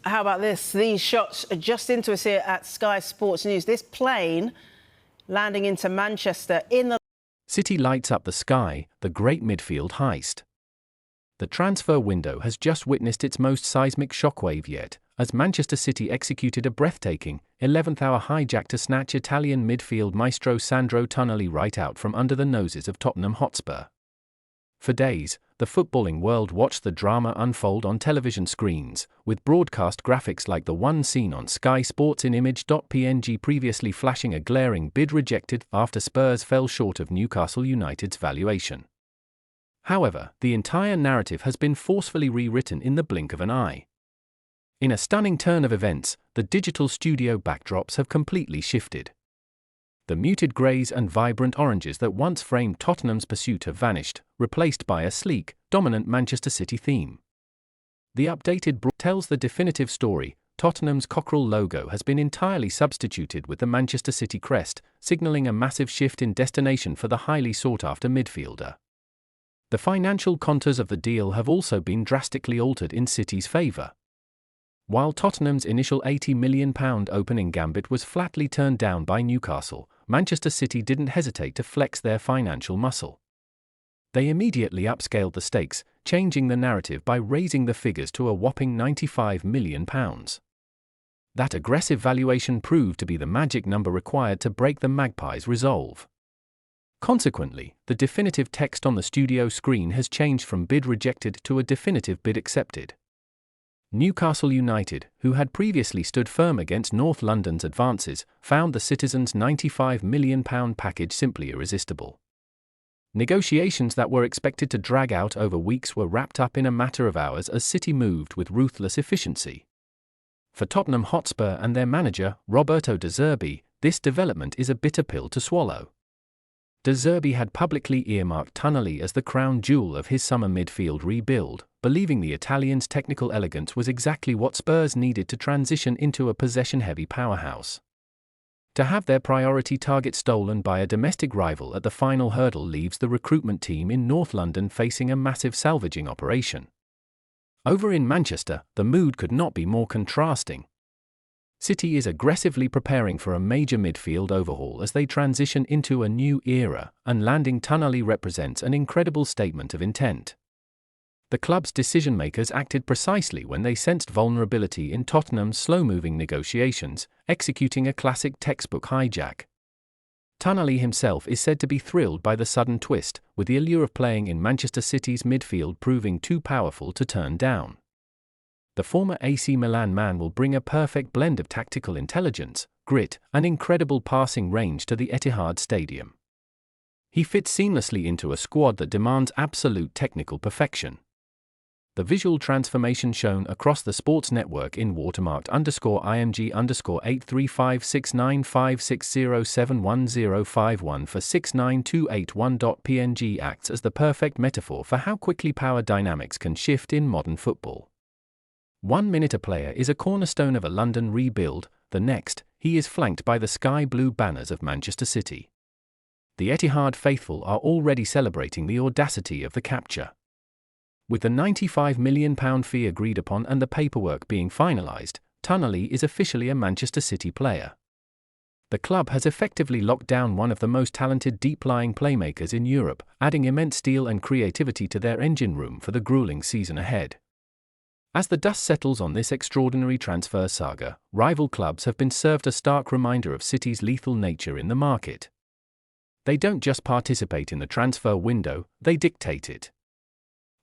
How about this? These shots are just into us here at Sky Sports News. This plane landing into Manchester in the... City lights up the sky, the great midfield heist. The transfer window has just witnessed its most seismic shockwave yet, as Manchester City executed a breathtaking 11th-hour hijack to snatch Italian midfield maestro Sandro Tonali right out from under the noses of Tottenham Hotspur. For days, the footballing world watched the drama unfold on television screens, with broadcast graphics like the one seen on Sky Sports in image.png previously flashing a glaring bid rejected after Spurs fell short of Newcastle United's valuation. However, the entire narrative has been forcefully rewritten in the blink of an eye. In a stunning turn of events, the digital studio backdrops have completely shifted. The muted greys and vibrant oranges that once framed Tottenham's pursuit have vanished, replaced by a sleek, dominant Manchester City theme. The updated tells the definitive story. Tottenham's cockerel logo has been entirely substituted with the Manchester City crest, signaling a massive shift in destination for the highly sought-after midfielder. The financial contours of the deal have also been drastically altered in City's favour. While Tottenham's initial £80 million opening gambit was flatly turned down by Newcastle, Manchester City didn't hesitate to flex their financial muscle. They immediately upscaled the stakes, changing the narrative by raising the figures to a whopping £95 million. That aggressive valuation proved to be the magic number required to break the Magpies' resolve. Consequently, the definitive text on the studio screen has changed from bid rejected to a definitive bid accepted. Newcastle United, who had previously stood firm against North London's advances, found the Citizens' £95 million package simply irresistible. Negotiations that were expected to drag out over weeks were wrapped up in a matter of hours as City moved with ruthless efficiency. For Tottenham Hotspur and their manager, Roberto De Zerbi, this development is a bitter pill to swallow. De Zerbi had publicly earmarked Tonali as the crown jewel of his summer midfield rebuild, believing the Italian's technical elegance was exactly what Spurs needed to transition into a possession-heavy powerhouse. To have their priority target stolen by a domestic rival at the final hurdle leaves the recruitment team in North London facing a massive salvaging operation. Over in Manchester, the mood could not be more contrasting. City is aggressively preparing for a major midfield overhaul as they transition into a new era, and landing Tonali represents an incredible statement of intent. The club's decision-makers acted precisely when they sensed vulnerability in Tottenham's slow-moving negotiations, executing a classic textbook hijack. Tonali himself is said to be thrilled by the sudden twist, with the allure of playing in Manchester City's midfield proving too powerful to turn down. The former AC Milan man will bring a perfect blend of tactical intelligence, grit, and incredible passing range to the Etihad stadium. He fits seamlessly into a squad that demands absolute technical perfection. The visual transformation shown across the sports network in watermarked _IMG_8356956071051 for 69281.png acts as the perfect metaphor for how quickly power dynamics can shift in modern football. 1 minute a player is a cornerstone of a London rebuild, the next, he is flanked by the sky blue banners of Manchester City. The Etihad faithful are already celebrating the audacity of the capture. With the £95 million fee agreed upon and the paperwork being finalised, Tonali is officially a Manchester City player. The club has effectively locked down one of the most talented deep-lying playmakers in Europe, adding immense steel and creativity to their engine room for the grueling season ahead. As the dust settles on this extraordinary transfer saga, rival clubs have been served a stark reminder of City's lethal nature in the market. They don't just participate in the transfer window, they dictate it.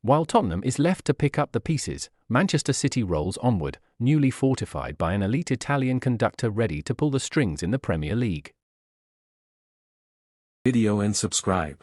While Tottenham is left to pick up the pieces, Manchester City rolls onward, newly fortified by an elite Italian conductor ready to pull the strings in the Premier League. Video and subscribe.